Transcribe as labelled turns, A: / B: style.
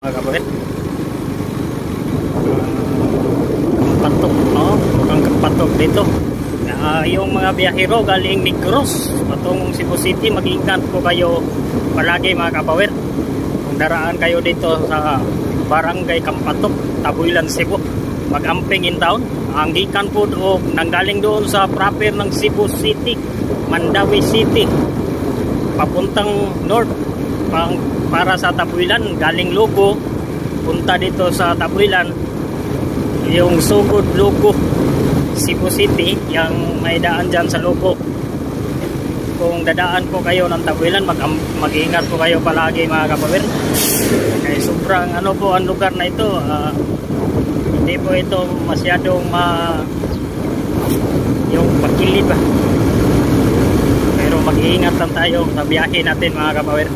A: Mga kapatid, kampatok, mukhang kampatok dito. Yung mga biyahero galing Negros patungong Cebu City, mag-ingat po kayo palagi mga kapawid. Kung daraan kayo dito sa Barangay Kampatok, Tabuilan, Cebu, mag-amping in town. Ang gikan po nanggaling doon sa proper ng Cebu City, Mandawi City, papuntang north para sa Tabuilan, galing Logo punta dito sa Tabuilan, yung sugod Logo Cebu City, yung may daan dyan sa Logo. Kung dadaan po kayo ng Tabuilan, mag-ingat po kayo palagi mga kapawid. Kaya sobrang po ang lugar na ito, hindi po ito masyadong yung pagkilid ba, pero mag-iingat lang tayo sa biyahe natin mga kapawid.